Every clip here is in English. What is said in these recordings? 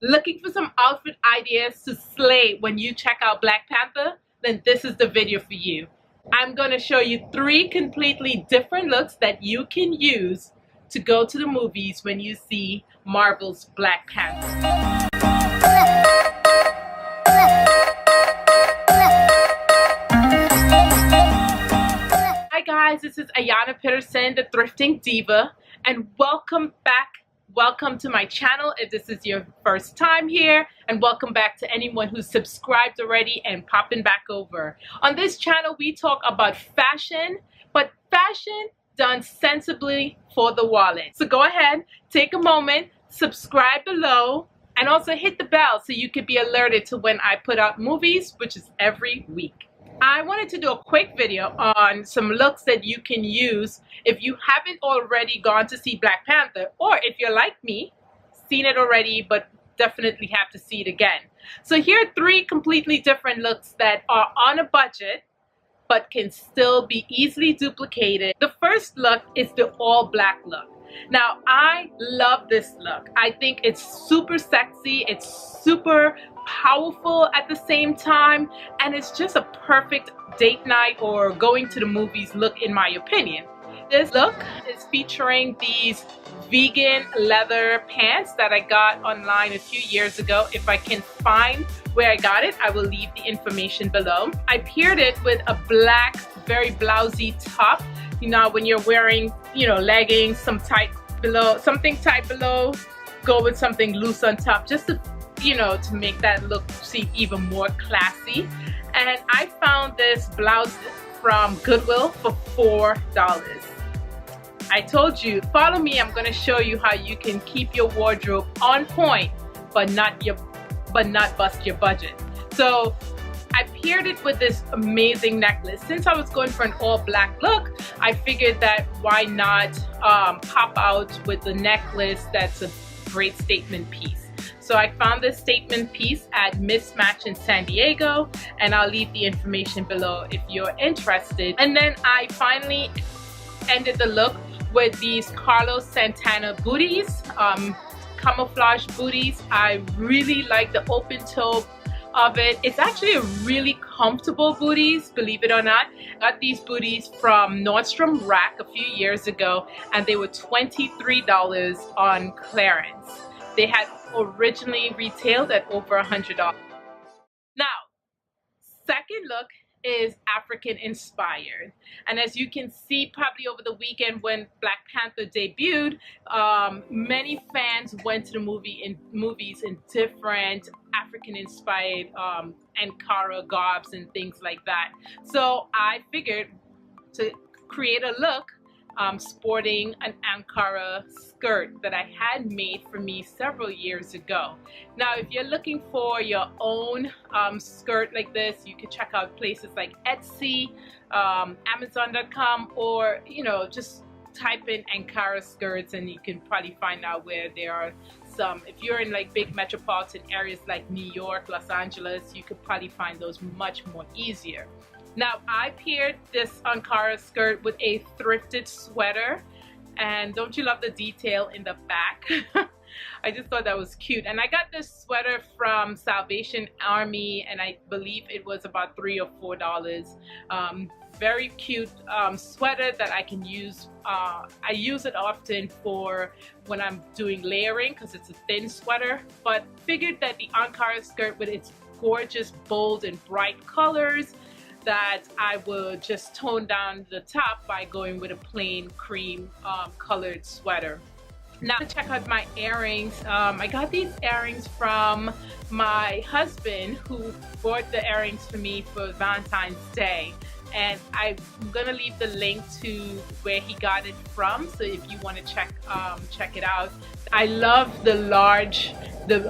Looking for some outfit ideas to slay when you check out Black Panther? Then this is the video for you. I'm going to show you 3 completely different looks that you can use to go to the movies when you see Marvel's Black Panther. Hi guys, this is Ayana Peterson, the Thrifting Diva, and welcome back. Welcome to my channel if this is your first time here, and welcome back to anyone who's subscribed already and popping back over. On this channel, we talk about fashion, but fashion done sensibly for the wallet. So go ahead, take a moment, subscribe below, and also hit the bell so you can be alerted to when I put out movies, which is every week. I wanted to do a quick video on some looks that you can use if you haven't already gone to see Black Panther, or if you're like me, seen it already but definitely have to see it again. So here are 3 completely different looks that are on a budget but can still be easily duplicated. The first look is the all black look. Now, I love this look. I think it's super sexy, it's super powerful at the same time, and it's just a perfect date night or going to the movies look in my opinion. This look is featuring these vegan leather pants that I got online a few years ago. If I can find where I got it, I will leave the information below. I paired it with a black, very blousy top. You know, when you're wearing, leggings, something tight below, go with something loose on top, just to, to make that look seem even more classy. And I found this blouse from Goodwill for $4. I told you, follow me, I'm going to show you how you can keep your wardrobe on point, but not bust your budget. So I paired it with this amazing necklace. Since I was going for an all black look, I figured that why not pop out with the necklace that's a great statement piece. So I found this statement piece at Mismatch in San Diego, and I'll leave the information below if you're interested. And then I finally ended the look with these Carlos Santana booties, camouflage booties. I really like the open toe of it. It's actually a really comfortable booties, believe it or not. I got these booties from Nordstrom Rack a few years ago, and they were $23 on clearance. They had originally retailed at over $100. Now, second look is African inspired, and as you can see, probably over the weekend when Black Panther debuted, many fans went to the movies in different African inspired Ankara garbs and things like that. So I figured to create a look sporting an Ankara skirt that I had made for me several years ago. Now, if you're looking for your own skirt like this, you can check out places like Etsy, Amazon.com, or just type in Ankara skirts and you can probably find out where there are some. If you're in like big metropolitan areas like New York, Los Angeles, you could probably find those much more easier. Now, I paired this Ankara skirt with a thrifted sweater, and don't you love the detail in the back? I just thought that was cute. And I got this sweater from Salvation Army, and I believe it was about $3 or $4. Very cute sweater that I can use. I use it often for when I'm doing layering because it's a thin sweater, but figured that the Ankara skirt with its gorgeous, bold, and bright colors, that I would just tone down the top by going with a plain cream colored sweater. Now check out my earrings. I got these earrings from my husband, who bought the earrings for me for Valentine's Day, and I'm gonna leave the link to where he got it from, so if you want to check it out. I love the large,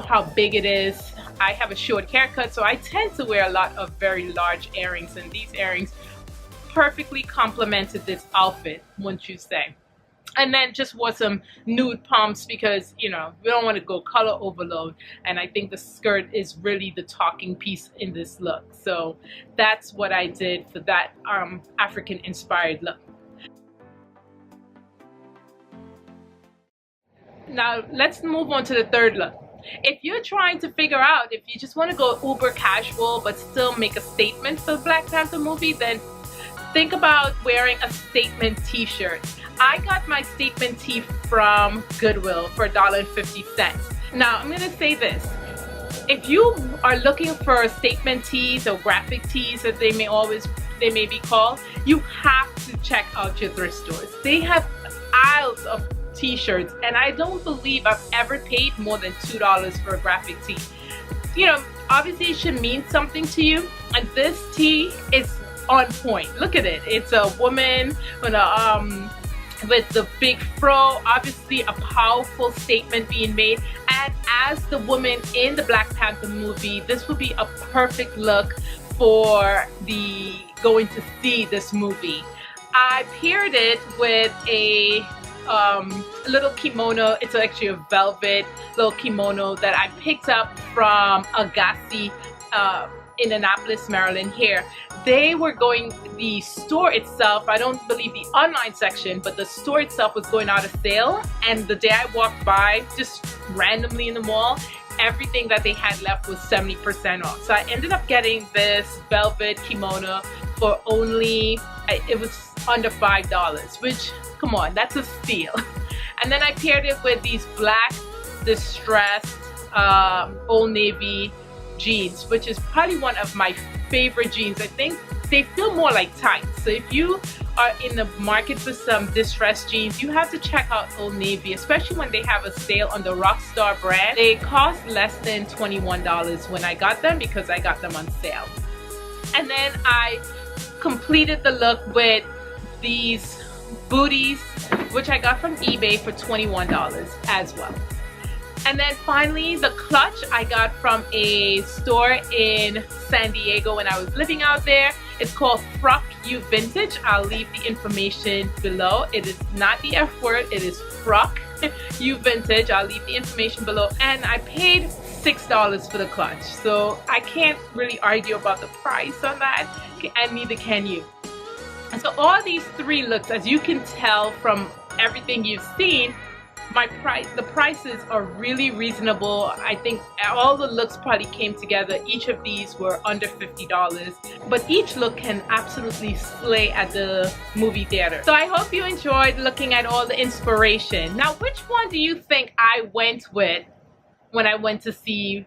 how big it is. I have a short haircut, so I tend to wear a lot of very large earrings, and these earrings perfectly complemented this outfit, wouldn't you say? And then just wore some nude pumps because, we don't want to go color overload, and I think the skirt is really the talking piece in this look. So that's what I did for that African inspired look. Now let's move on to the third look. If you're trying to figure out if you just want to go uber casual but still make a statement for the Black Panther movie, then think about wearing a statement t-shirt. I got my statement tee from Goodwill for $1.50. Now I'm gonna say this. If you are looking for statement tees or graphic tees as they may be called, you have to check out your thrift stores. They have aisles of t-shirts, and I don't believe I've ever paid more than $2 for a graphic tee. You know, obviously it should mean something to you, and this tee is on point. Look at it. It's a woman with the big fro, obviously a powerful statement being made. And as the woman in the Black Panther movie, this would be a perfect look for the going to see this movie. I paired it with a little kimono. It's actually a velvet little kimono that I picked up from Agassi in Annapolis, Maryland here. They were going, the store itself, I don't believe the online section, but the store itself was going out of sale. And the day I walked by, just randomly in the mall, everything that they had left was 70% off. So I ended up getting this velvet kimono for only, it was under $5, which, come on, that's a steal. And then I paired it with these black distressed Old Navy jeans, which is probably one of my favorite jeans. I think they feel more like tights. So if you are in the market for some distressed jeans, you have to check out Old Navy, especially when they have a sale on the Rockstar brand. They cost less than $21 when I got them because I got them on sale. And then I completed the look with these booties, which I got from eBay for $21 as well. And then finally, the clutch I got from a store in San Diego when I was living out there. It's called Fruck You Vintage. I'll leave the information below. It is not the F word, it is Fruck You Vintage. I'll leave the information below. And I paid $6 for the clutch. So I can't really argue about the price on that, and neither can you. And so all these three looks, as you can tell from everything you've seen, the prices are really reasonable. I think all the looks probably came together. Each of these were under $50, but each look can absolutely slay at the movie theater. So I hope you enjoyed looking at all the inspiration. Now, which one do you think I went with when I went to see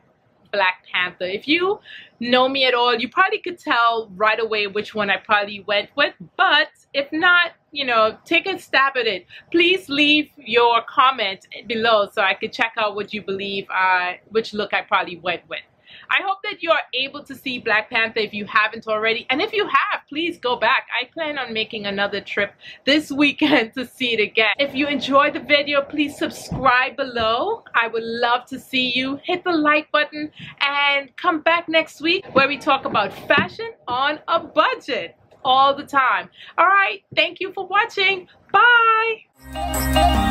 Black Panther? If you know me at all, you probably could tell right away which one I probably went with, but if not, you know, take a stab at it. Please leave your comment below so I could check out what you believe which look I probably went with. I hope that you are able to see Black Panther if you haven't already, and if you have, please go back. I plan on making another trip this weekend to see it again. If you enjoyed the video, please subscribe below. I would love to see you. Hit the like button and come back next week where we talk about fashion on a budget all the time. All right, thank you for watching. Bye.